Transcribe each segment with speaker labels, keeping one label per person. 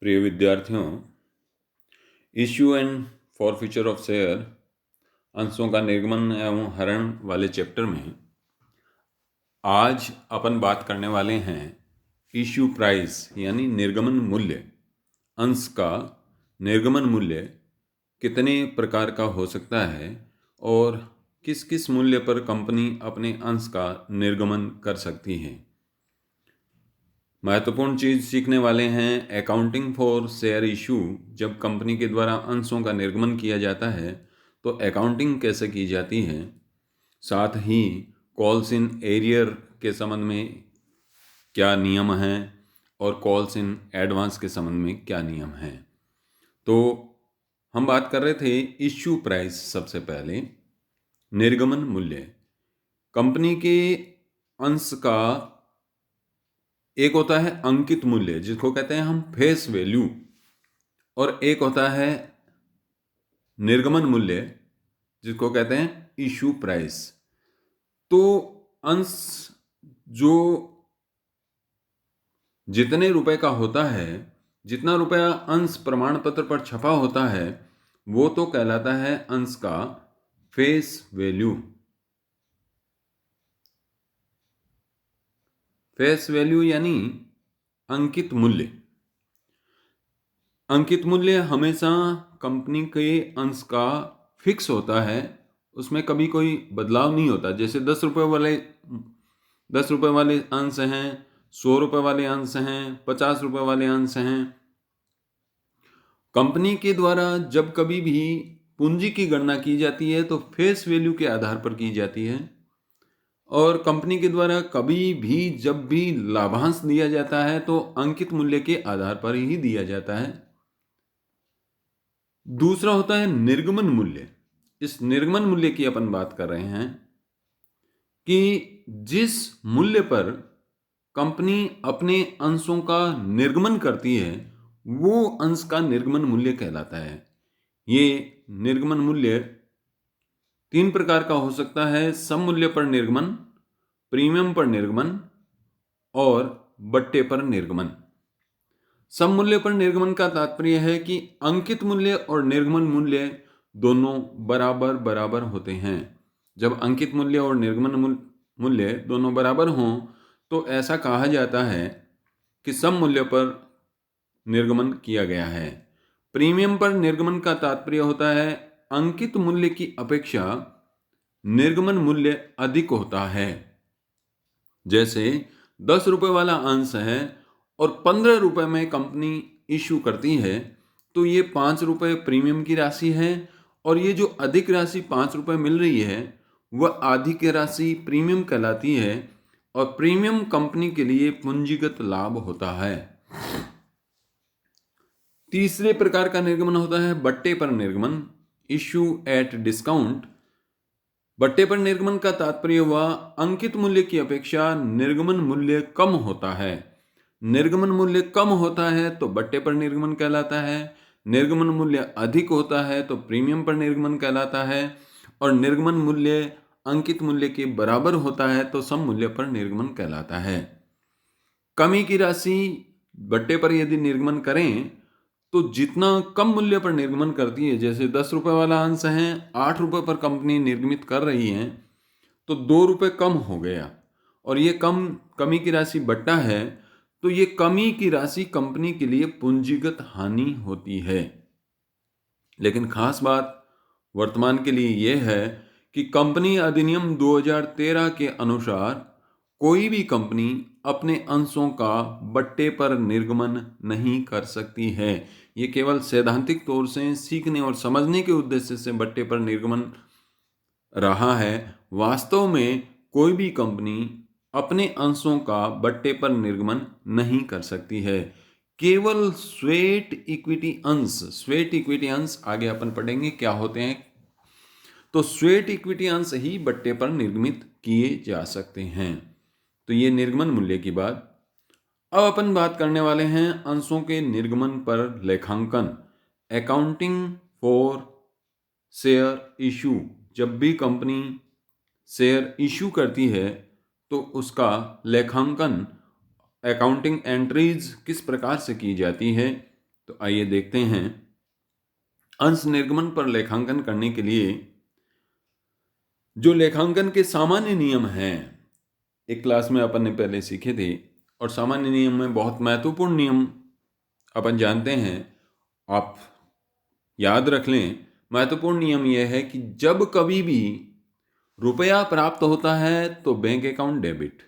Speaker 1: प्रिय विद्यार्थियों, issue and forfeiture of share अंशों का निर्गमन एवं हरण वाले चैप्टर में आज अपन बात करने वाले हैं इश्यू प्राइस यानी निर्गमन मूल्य। अंश का निर्गमन मूल्य कितने प्रकार का हो सकता है और किस किस मूल्य पर कंपनी अपने अंश का निर्गमन कर सकती है। महत्वपूर्ण चीज सीखने वाले हैं अकाउंटिंग फॉर शेयर इशू। जब कंपनी के द्वारा अंशों का निर्गमन किया जाता है तो अकाउंटिंग कैसे की जाती है, साथ ही कॉल्स इन एरियर के संबंध में क्या नियम हैं और कॉल्स इन एडवांस के संबंध में क्या नियम हैं। तो हम बात कर रहे थे इश्यू प्राइस। सबसे पहले निर्गमन मूल्य कंपनी के अंश का एक होता है अंकित मूल्य जिसको कहते हैं हम फेस वैल्यू, और एक होता है निर्गमन मूल्य जिसको कहते हैं इशू प्राइस। तो अंश जो जितने रुपए का होता है, जितना रुपया अंश प्रमाण पत्र पर छपा होता है, वो तो कहलाता है अंश का फेस वैल्यू। फेस वैल्यू यानी अंकित मूल्य। अंकित मूल्य हमेशा कंपनी के अंश का फिक्स होता है, उसमें कभी कोई बदलाव नहीं होता। जैसे 10 रुपए वाले अंश हैं, 100 रुपए वाले अंश हैं, 50 रुपए वाले अंश हैं। कंपनी के द्वारा जब कभी भी पूंजी की गणना की जाती है तो फेस वैल्यू के आधार पर की जाती है, और कंपनी के द्वारा कभी भी जब भी लाभांश दिया जाता है तो अंकित मूल्य के आधार पर ही दिया जाता है। दूसरा होता है निर्गमन मूल्य। इस निर्गमन मूल्य की अपन बात कर रहे हैं कि जिस मूल्य पर कंपनी अपने अंशों का निर्गमन करती है वो अंश का निर्गमन मूल्य कहलाता है। ये निर्गमन मूल्य 3 प्रकार का हो सकता है: सम मूल्य पर निर्गमन, प्रीमियम पर निर्गमन और बट्टे पर निर्गमन। सम मूल्य पर निर्गमन का तात्पर्य है कि अंकित मूल्य और निर्गमन मूल्य दोनों बराबर बराबर होते हैं। जब अंकित मूल्य और निर्गमन मूल्य दोनों बराबर हों तो ऐसा कहा जाता है कि सम मूल्य पर निर्गमन किया गया है। प्रीमियम पर निर्गमन का तात्पर्य होता है अंकित मूल्य की अपेक्षा निर्गमन मूल्य अधिक होता है। जैसे 10 रुपए वाला अंश है और 15 रुपए में कंपनी इशू करती है तो ये 5 रुपए प्रीमियम की राशि है, और ये जो अधिक राशि 5 रुपए मिल रही है वह आधी की राशि प्रीमियम कहलाती है, और प्रीमियम कंपनी के लिए पूंजीगत लाभ होता है। तीसरे प्रकार का निर्गमन होता है बट्टे पर निर्गमन, इशू एट डिस्काउंट। बट्टे पर निर्गमन का तात्पर्य हुआ अंकित मूल्य की अपेक्षा निर्गमन मूल्य कम होता है। निर्गमन मूल्य कम होता है तो बट्टे पर निर्गमन कहलाता है, निर्गमन मूल्य अधिक होता है तो प्रीमियम पर निर्गमन कहलाता है, और निर्गमन मूल्य अंकित मूल्य के बराबर होता है तो सम मूल्य पर निर्गमन कहलाता है। कमी की राशि बट्टे पर यदि निर्गमन करें तो जितना कम मूल्य पर निर्गमन करती है, जैसे 10 रुपए वाला अंश है, 8 रुपए पर कंपनी निर्गमित कर रही है तो 2 रुपए कम हो गया, और ये कमी की राशि बट्टा है तो ये कमी की राशि कंपनी के लिए पूंजीगत हानि होती है। लेकिन खास बात वर्तमान के लिए यह है कि कंपनी अधिनियम 2013 के अनुसार कोई भी कंपनी अपने अंशों का बट्टे पर निर्गमन नहीं कर सकती है। ये केवल सैद्धांतिक तौर से सीखने और समझने के उद्देश्य से बट्टे पर निर्गमन रहा है। वास्तव में कोई भी कंपनी अपने अंशों का बट्टे पर निर्गमन नहीं कर सकती है। केवल स्वेट इक्विटी अंश आगे अपन पढ़ेंगे क्या होते हैं। तो स्वेट इक्विटी अंश ही बट्टे पर निर्गमित किए जा सकते हैं। तो ये निर्गमन मूल्य की बात। अब अपन बात करने वाले हैं अंशों के निर्गमन पर लेखांकन, अकाउंटिंग फॉर शेयर इशू। जब भी कंपनी शेयर इशू करती है तो उसका लेखांकन, अकाउंटिंग एंट्रीज किस प्रकार से की जाती है, तो आइए देखते हैं। अंश निर्गमन पर लेखांकन करने के लिए जो लेखांकन के सामान्य नियम हैं, एक क्लास में अपन ने पहले सीखे थे, और सामान्य नियम में बहुत महत्वपूर्ण नियम अपन जानते हैं। आप याद रख लें, महत्वपूर्ण नियम यह है कि जब कभी भी रुपया प्राप्त होता है तो बैंक अकाउंट डेबिट,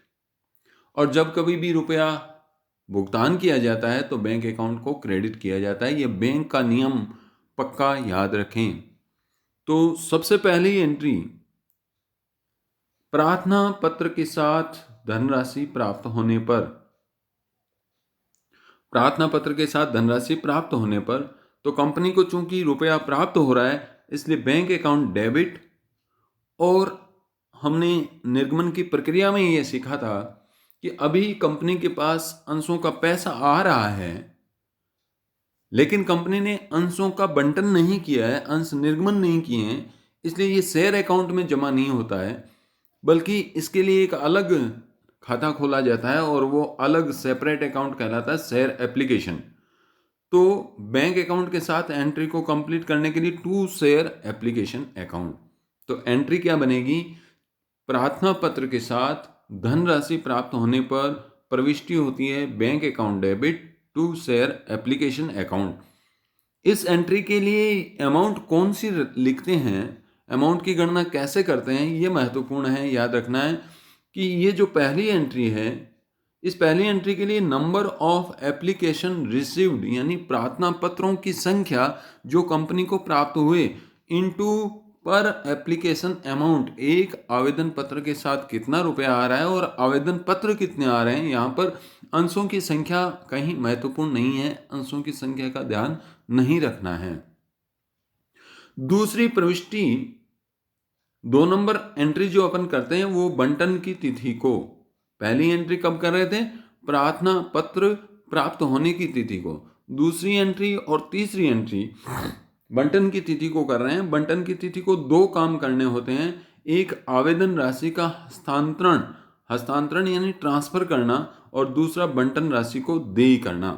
Speaker 1: और जब कभी भी रुपया भुगतान किया जाता है तो बैंक अकाउंट को क्रेडिट किया जाता है। यह बैंक का नियम पक्का याद रखें। तो सबसे पहली एंट्री, प्रार्थना पत्र के साथ धनराशि प्राप्त होने पर, प्रार्थना पत्र के साथ धनराशि प्राप्त होने पर तो कंपनी को चूंकि रुपया प्राप्त हो रहा है इसलिए बैंक अकाउंट डेबिट। और हमने निर्गमन की प्रक्रिया में यह सीखा था कि अभी कंपनी के पास अंशों का पैसा आ रहा है, लेकिन कंपनी ने अंशों का बंटन नहीं किया है, अंश निर्गमन नहीं किए हैं, इसलिए ये शेयर अकाउंट में जमा नहीं होता है, बल्कि इसके लिए एक अलग खाता खोला जाता है और वो अलग सेपरेट अकाउंट कहलाता है, शेयर एप्लीकेशन। तो बैंक अकाउंट के साथ एंट्री को कंप्लीट करने के लिए टू शेयर एप्लीकेशन अकाउंट। तो एंट्री क्या बनेगी, प्रार्थना पत्र के साथ धनराशि प्राप्त होने पर प्रविष्टि होती है bank account debit to share application account. इस एंट्री के लिए अमाउंट कौन सी लिखते हैं, अमाउंट की गणना कैसे करते हैं, ये महत्वपूर्ण है। याद रखना है कि ये जो पहली एंट्री है, इस पहली एंट्री के लिए नंबर ऑफ एप्लीकेशन रिसीव्ड यानी प्रार्थना पत्रों की संख्या जो कंपनी को प्राप्त हुए इनटू पर एप्लीकेशन अमाउंट, एक आवेदन पत्र के साथ कितना रुपया आ रहा है और आवेदन पत्र कितने आ रहे हैं। यहाँ पर अंशों की संख्या कहीं महत्वपूर्ण नहीं है, अंशों की संख्या का ध्यान नहीं रखना है। दूसरी प्रविष्टि, 2 नंबर एंट्री जो अपन करते हैं वो बंटन की तिथि को, पहली एंट्री कब कर रहे थे, प्रार्थना पत्र प्राप्त होने की तिथि को, दूसरी एंट्री और तीसरी एंट्री बंटन की तिथि को कर रहे हैं। बंटन की तिथि को 2 काम करने होते हैं, एक आवेदन राशि का हस्तांतरण यानी ट्रांसफर करना, और दूसरा बंटन राशि को देय करना।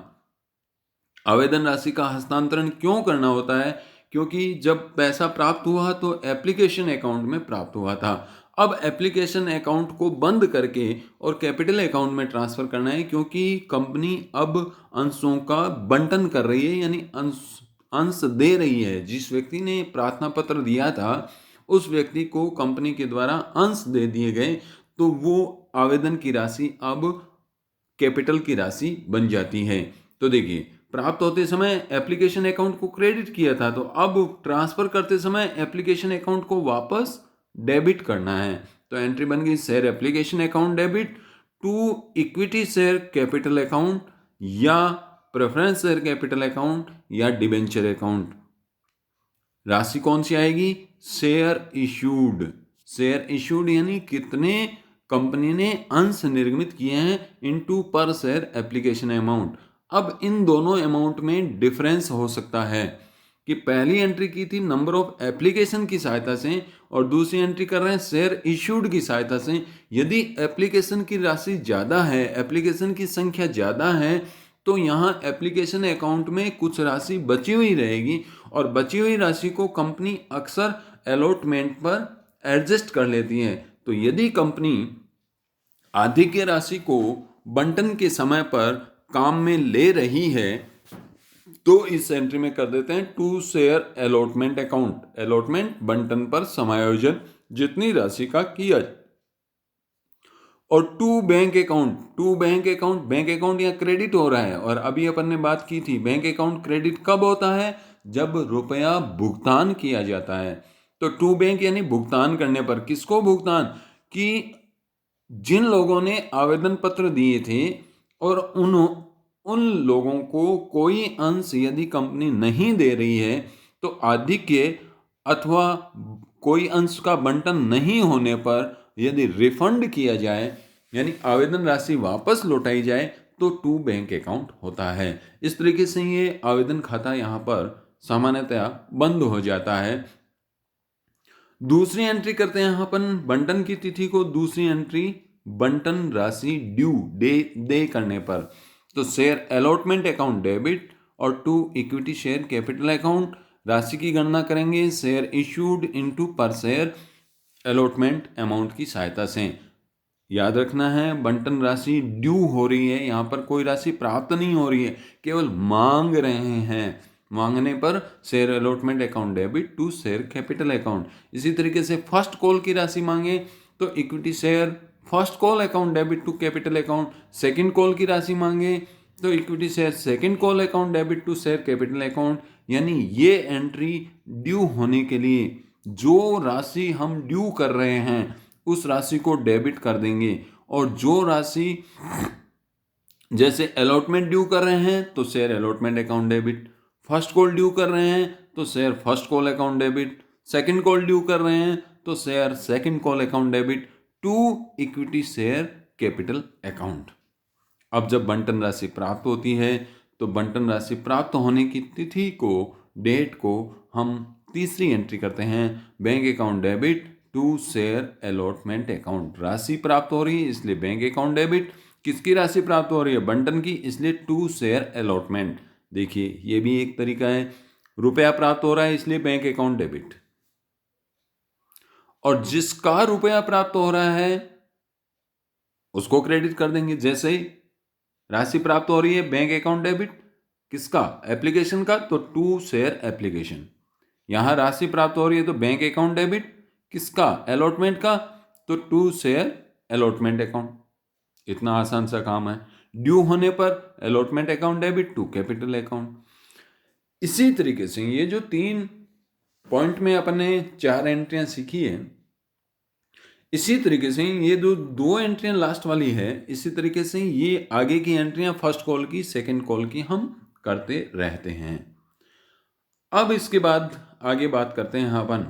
Speaker 1: आवेदन राशि का हस्तांतरण क्यों करना होता है, क्योंकि जब पैसा प्राप्त हुआ तो एप्लीकेशन अकाउंट में प्राप्त हुआ था। अब एप्लीकेशन अकाउंट को बंद करके और कैपिटल अकाउंट में ट्रांसफर करना है, क्योंकि कंपनी अब अंशों का बंटन कर रही है, यानी अंश दे रही है। जिस व्यक्ति ने प्रार्थना पत्र दिया था उस व्यक्ति को कंपनी के द्वारा अंश दे दिए गए, तो वो आवेदन की राशि अब कैपिटल की राशि बन जाती है। तो देखिए, प्राप्त होते समय एप्लीकेशन अकाउंट को क्रेडिट किया था, तो अब ट्रांसफर करते समय एप्लीकेशन अकाउंट को वापस डेबिट करना है। तो एंट्री बन गई share application account debit to equity share capital account, या प्रेफरेंस शेयर कैपिटल अकाउंट, या डिबेंचर अकाउंट। राशि कौन सी आएगी, शेयर इश्यूड। शेयर इश्यूड यानी कितने कंपनी ने अंश निर्गमित किए हैं इनटू पर शेयर एप्लीकेशन अमाउंट। अब इन दोनों अमाउंट में डिफरेंस हो सकता है कि पहली एंट्री की थी नंबर ऑफ एप्लीकेशन की सहायता से और दूसरी एंट्री कर रहे हैं शेयर इश्यूड की सहायता से। यदि एप्लीकेशन की राशि ज़्यादा है, एप्लीकेशन की संख्या ज़्यादा है, तो यहाँ एप्लीकेशन अकाउंट में कुछ राशि बची हुई रहेगी, और बची हुई राशि को कंपनी अक्सर अलॉटमेंट पर एडजस्ट कर लेती है। तो यदि कंपनी अधिक राशि को बंटन के समय पर काम में ले रही है तो इस एंट्री में कर देते हैं to share allotment account. Allotment बंटन पर समायोजन जितनी राशि का किया। और to bank account, bank account यहाँ क्रेडिट हो रहा है, और अभी अपन ने बात की थी बैंक अकाउंट क्रेडिट कब होता है, जब रुपया भुगतान किया जाता है। तो टू बैंक यानी भुगतान करने पर, किसको भुगतान, कि जिन लोगों ने आवेदन पत्र दिए थे और उन लोगों को कोई अंश यदि कंपनी नहीं दे रही है तो आधिक्य अथवा कोई अंश का बंटन नहीं होने पर यदि रिफंड किया जाए यानी आवेदन राशि वापस लौटाई जाए तो टू बैंक अकाउंट होता है। इस तरीके से ये आवेदन खाता यहाँ पर सामान्यतया बंद हो जाता है। दूसरी एंट्री करते हैं यहाँ अपन बंटन की तिथि को, दूसरी एंट्री बंटन राशि ड्यू दे करने पर। तो शेयर अलॉटमेंट अकाउंट डेबिट और 2 इक्विटी शेयर कैपिटल अकाउंट। राशि की गणना करेंगे शेयर इश्यूड इनटू पर शेयर अलॉटमेंट अमाउंट की सहायता से। याद रखना है बंटन राशि ड्यू हो रही है, यहाँ पर कोई राशि प्राप्त नहीं हो रही है, केवल मांग रहे हैं। मांगने पर share allotment account debit to share capital account. इसी तरीके से फर्स्ट कॉल की राशि मांगे तो equity share first call account debit to capital account. Second call की राशि मांगे तो equity share second call account debit to share capital account. यानी ये एंट्री ड्यू होने के लिए जो राशि हम ड्यू कर रहे हैं उस राशि को डेबिट कर देंगे, और जो राशि जैसे अलॉटमेंट ड्यू कर रहे हैं तो share allotment account debit, first call due कर रहे हैं तो share first call account debit, second call due कर रहे हैं तो share second call account debit to equity share capital account. अब जब बंटन राशि प्राप्त होती है तो बंटन राशि प्राप्त होने की तिथि को, डेट को हम तीसरी एंट्री करते हैं, bank account debit to share allotment account. राशि प्राप्त हो रही है इसलिए बैंक अकाउंट डेबिट। किसकी राशि प्राप्त हो रही है? बंटन की, इसलिए टू शेयर अलॉटमेंट। देखिए ये भी एक तरीका है, रुपया प्राप्त हो रहा है इसलिए बैंक अकाउंट डेबिट, और जिसका रुपया प्राप्त हो रहा है उसको क्रेडिट कर देंगे। जैसे ही राशि प्राप्त हो रही है बैंक अकाउंट डेबिट, किसका? एप्लीकेशन का, तो टू शेयर एप्लीकेशन। यहां राशि प्राप्त हो रही है तो बैंक अकाउंट डेबिट, किसका? अलॉटमेंट का, तो टू शेयर अलॉटमेंट अकाउंट। इतना आसान सा काम है। ड्यू होने पर allotment account debit to capital account. इसी तरीके से ये जो 3 पॉइंट में अपने 4 एंट्रियां सीखी है, इसी तरीके से ये जो 2 एंट्रियां लास्ट वाली है, इसी तरीके से ये आगे की एंट्रियां फर्स्ट कॉल की, सेकंड कॉल की हम करते रहते हैं। अब इसके बाद आगे बात करते हैं अपन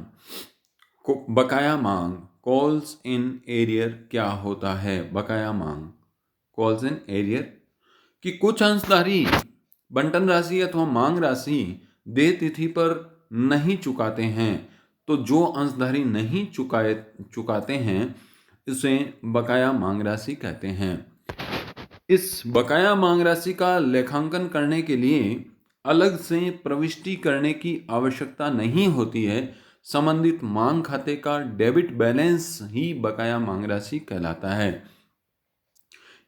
Speaker 1: बकाया मांग, कॉल्स इन एरियर क्या होता है? बकाया मांग, कॉल्स इन एरियर कि कुछ अंशधारी बंटन राशि अथवा मांग राशि देय तिथि पर नहीं चुकाते हैं, तो जो अंशधारी नहीं चुकाते हैं इसे बकाया मांग राशि कहते हैं। इस बकाया मांग राशि का लेखांकन करने के लिए अलग से प्रविष्टि करने की आवश्यकता नहीं होती है। संबंधित मांग खाते का डेबिट बैलेंस ही बकाया मांग राशि कहलाता है।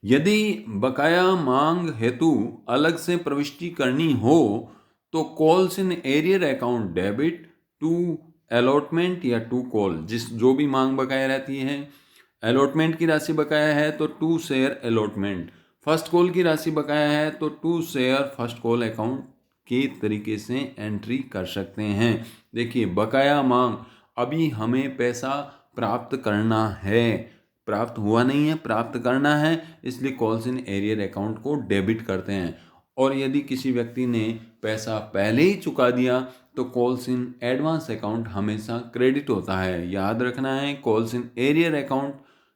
Speaker 1: यदि बकाया मांग हेतु अलग से प्रविष्टि करनी हो तो calls in arrear account debit to allotment या टू कॉल, जो भी मांग बकाया रहती है, अलॉटमेंट की राशि बकाया है तो to share allotment, first call की राशि बकाया है तो to share first call account के तरीके से एंट्री कर सकते हैं। देखिए बकाया मांग, अभी हमें पैसा प्राप्त करना है, प्राप्त हुआ नहीं है, प्राप्त करना है, इसलिए कॉल्स इन एरियर अकाउंट को डेबिट करते हैं। और यदि किसी व्यक्ति ने पैसा पहले ही चुका दिया तो कॉल्स इन एडवांस अकाउंट हमेशा क्रेडिट होता है। याद रखना है कॉल्स इन एरियर अकाउंट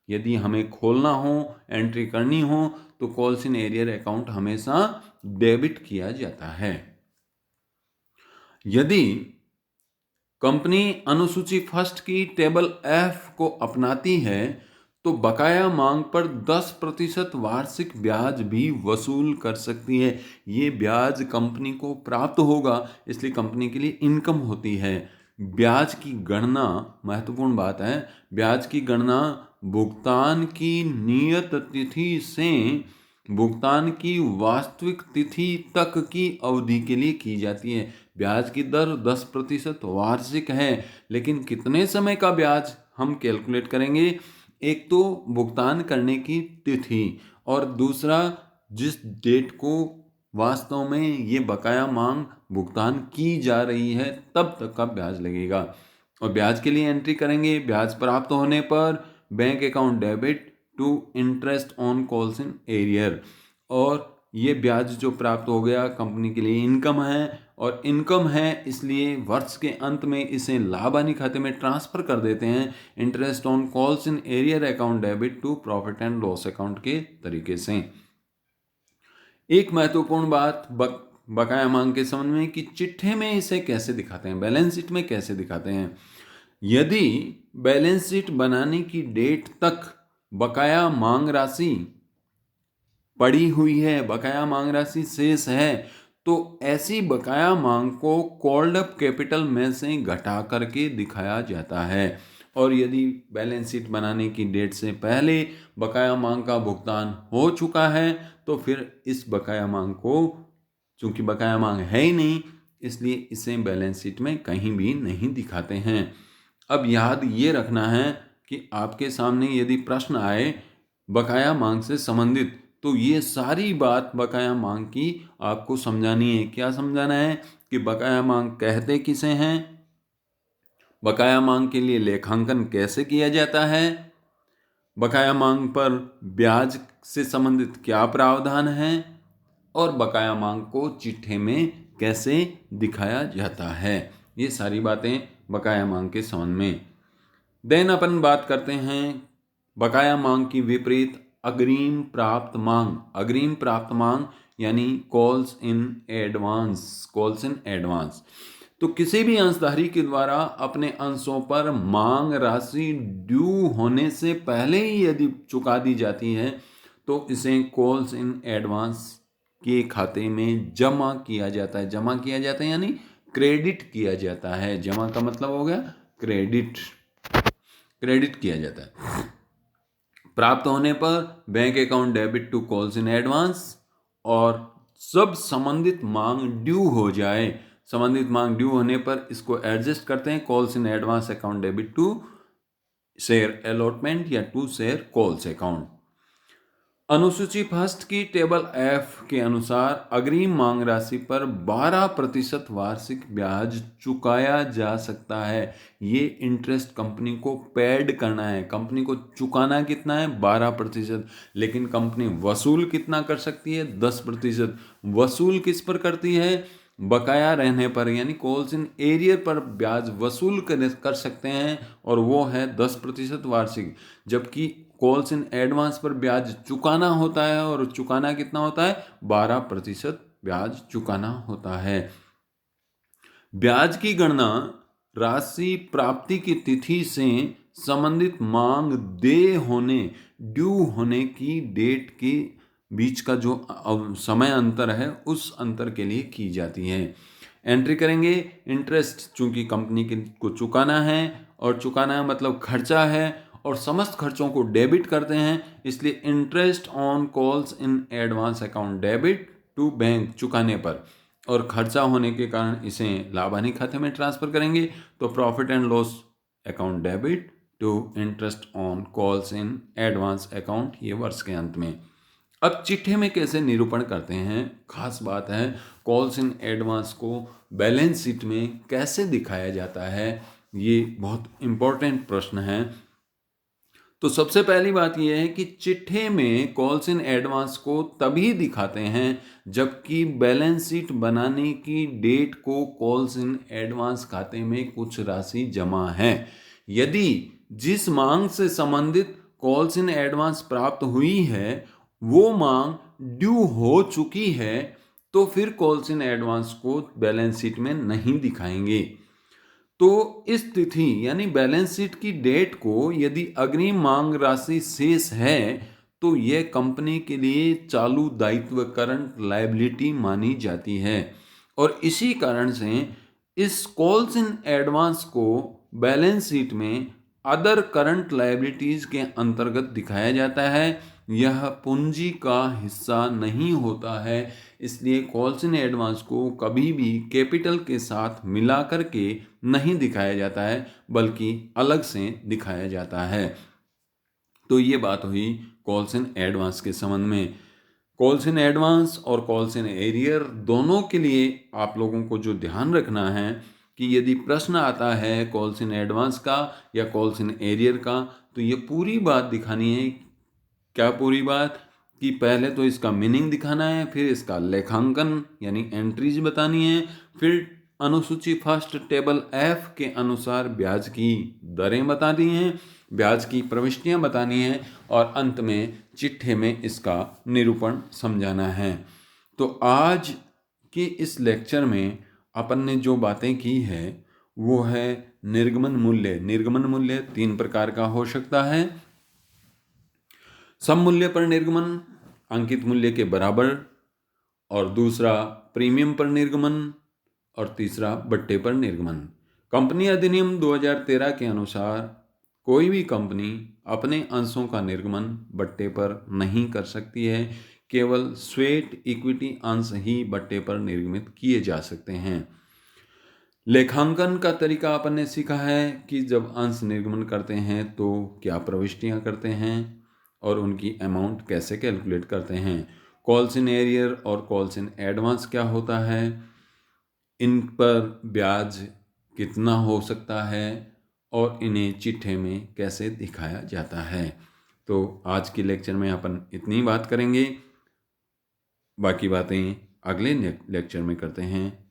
Speaker 1: यदि हमें खोलना हो, एंट्री करनी हो तो कॉल्स इन एरियर अकाउंट हमेशा डेबिट किया जाता है। यदि कंपनी अनुसूची फर्स्ट की टेबल एफ को अपनाती है तो बकाया मांग पर 10% वार्षिक ब्याज भी वसूल कर सकती है। ये ब्याज कंपनी को प्राप्त होगा, इसलिए कंपनी के लिए इनकम होती है। ब्याज की गणना, महत्वपूर्ण बात है, ब्याज की गणना भुगतान की नियत तिथि से भुगतान की वास्तविक तिथि तक की अवधि के लिए की जाती है। ब्याज की दर 10% वार्षिक है, लेकिन कितने समय का ब्याज हम कैलकुलेट करेंगे? एक तो भुगतान करने की तिथि, और दूसरा जिस डेट को वास्तव में ये बकाया मांग भुगतान की जा रही है तब तक का ब्याज लगेगा। और ब्याज के लिए एंट्री करेंगे, ब्याज प्राप्त होने पर bank account debit to interest on calls in arrear, और ये ब्याज जो प्राप्त हो गया कंपनी के लिए इनकम है, और इनकम है इसलिए वर्ष के अंत में इसे लाभ हानि खाते में ट्रांसफर कर देते हैं interest on calls in arrear account debit to profit and loss account के तरीके से। एक महत्वपूर्ण बात बकाया मांग के संबंध में कि चिट्ठे में इसे कैसे दिखाते हैं, बैलेंस शीट में कैसे दिखाते हैं। यदि बैलेंस शीट बनाने की डेट तक बकाया मांग राशि पड़ी हुई है, बकाया मांग राशि शेष है, तो ऐसी बकाया मांग को कॉल्ड अप कैपिटल में से घटा करके दिखाया जाता है। और यदि बैलेंस शीट बनाने की डेट से पहले बकाया मांग का भुगतान हो चुका है तो फिर इस बकाया मांग को, चूंकि बकाया मांग है ही नहीं, इसलिए इसे बैलेंस शीट में कहीं भी नहीं दिखाते हैं। अब याद ये रखना है कि आपके सामने यदि प्रश्न आए बकाया मांग से संबंधित तो ये सारी बात बकाया मांग की आपको समझानी है। क्या समझाना है कि बकाया मांग कहते किसे हैं, बकाया मांग के लिए लेखांकन कैसे किया जाता है, बकाया मांग पर ब्याज से संबंधित क्या प्रावधान है और बकाया मांग को चिट्ठे में कैसे दिखाया जाता है। ये सारी बातें बकाया मांग के संबंध में। देन अपन बात करते हैं बकाया मांग की विपरीत अग्रिम प्राप्त मांग। अग्रिम प्राप्त मांग यानी calls in advance. Calls in advance तो किसी भी अंशधारी के द्वारा अपने अंशों पर मांग राशि ड्यू होने से पहले ही यदि चुका दी जाती है तो इसे कॉल्स इन एडवांस के खाते में जमा किया जाता है। जमा किया जाता है यानी क्रेडिट किया जाता है। जमा का मतलब हो गया क्रेडिट, क्रेडिट किया जाता है। प्राप्त होने पर bank account debit to calls in advance, और सब संबंधित मांग ड्यू हो जाए, संबंधित मांग ड्यू होने पर इसको एडजस्ट करते हैं calls in advance account debit to share allotment या टू शेयर कॉल्स अकाउंट। अनुसूची फर्स्ट की टेबल एफ के अनुसार अग्रिम मांग राशि पर 12% वार्षिक ब्याज चुकाया जा सकता है। ये इंटरेस्ट कंपनी को पेड करना है। कंपनी को चुकाना कितना है 12%, लेकिन कंपनी वसूल कितना कर सकती है 10%। वसूल किस पर करती है, बकाया रहने पर यानी कॉल्स इन एरियर पर ब्याज वसूल कर सकते हैं और वो है 10% वार्षिक। जबकि कॉल्स इन एडवांस पर ब्याज चुकाना होता है और चुकाना कितना होता है 12% ब्याज चुकाना होता है। ब्याज की गणना राशि प्राप्ति की तिथि से संबंधित मांग देय होने ड्यू होने की डेट के बीच का जो समय अंतर है उस अंतर के लिए की जाती है। एंट्री करेंगे इंटरेस्ट, चूंकि कंपनी को चुकाना है और चुकाना है मतलब खर्चा है और समस्त खर्चों को डेबिट करते हैं, इसलिए interest on calls in advance account debit to bank चुकाने पर, और खर्चा होने के कारण इसे लाभ हानि खाते में ट्रांसफर करेंगे तो profit and loss account debit to interest on calls in advance account, ये वर्ष के अंत में। अब चिट्ठे में कैसे निरूपण करते हैं, खास बात है कॉल्स इन एडवांस को बैलेंस शीट में कैसे दिखाया जाता है, ये बहुत इंपॉर्टेंट प्रश्न है। तो सबसे पहली बात यह है कि चिट्ठे में कॉल्स इन एडवांस को तभी दिखाते हैं जबकि बैलेंस शीट बनाने की डेट को कॉल्स इन एडवांस खाते में कुछ राशि जमा है। यदि जिस मांग से संबंधित कॉल्स इन एडवांस प्राप्त हुई है वो मांग ड्यू हो चुकी है तो फिर कॉल्स इन एडवांस को बैलेंस शीट में नहीं दिखाएंगे। तो इस तिथि यानी बैलेंस शीट की डेट को यदि अग्रिम मांग राशि शेष है तो यह कंपनी के लिए चालू दायित्व करंट लायबिलिटी मानी जाती है और इसी कारण से इस कॉल्स इन एडवांस को बैलेंस शीट में अदर करंट लायबिलिटीज के अंतर्गत दिखाया जाता है। यह पूंजी का हिस्सा नहीं होता है, इसलिए कॉल्स इन एडवांस को कभी भी कैपिटल के साथ मिला करके नहीं दिखाया जाता है बल्कि अलग से दिखाया जाता है। तो ये बात हुई कॉल्स इन एडवांस के संबंध में। कॉल्स इन एडवांस और कॉल्स इन एरियर दोनों के लिए आप लोगों को जो ध्यान रखना है कि यदि प्रश्न आता है कॉल्स इन एडवांस का या कॉल्स इन एरियर का तो ये पूरी बात दिखानी है। क्या पूरी बात कि पहले तो इसका मीनिंग दिखाना है, फिर इसका लेखांकन यानी एंट्रीज बतानी है, फिर अनुसूची फर्स्ट टेबल एफ के अनुसार ब्याज की दरें बतानी हैं, ब्याज की प्रविष्टियां बतानी हैं और अंत में चिट्ठे में इसका निरूपण समझाना है। तो आज के इस लेक्चर में अपन ने जो बातें की है वो है निर्गमन मूल्य। निर्गमन मूल्य 3 प्रकार का हो सकता है। सम मूल्य पर निर्गमन अंकित मूल्य के बराबर, और दूसरा प्रीमियम पर निर्गमन और तीसरा बट्टे पर निर्गमन। कंपनी अधिनियम 2013 के अनुसार कोई भी कंपनी अपने अंशों का निर्गमन बट्टे पर नहीं कर सकती है। केवल स्वेट इक्विटी अंश ही बट्टे पर निर्गमित किए जा सकते हैं। लेखांकन का तरीका अपन ने सीखा है कि जब अंश निर्गमन करते हैं तो क्या प्रविष्टियां करते हैं और उनकी अमाउंट कैसे कैलकुलेट करते हैं। कॉल्स इन एरियर और कॉल्स इन एडवांस क्या होता है, इन पर ब्याज कितना हो सकता है और इन्हें चिट्ठे में कैसे दिखाया जाता है। तो आज की लेक्चर में अपन इतनी बात करेंगे, बाकी बातें अगले लेक्चर में करते हैं।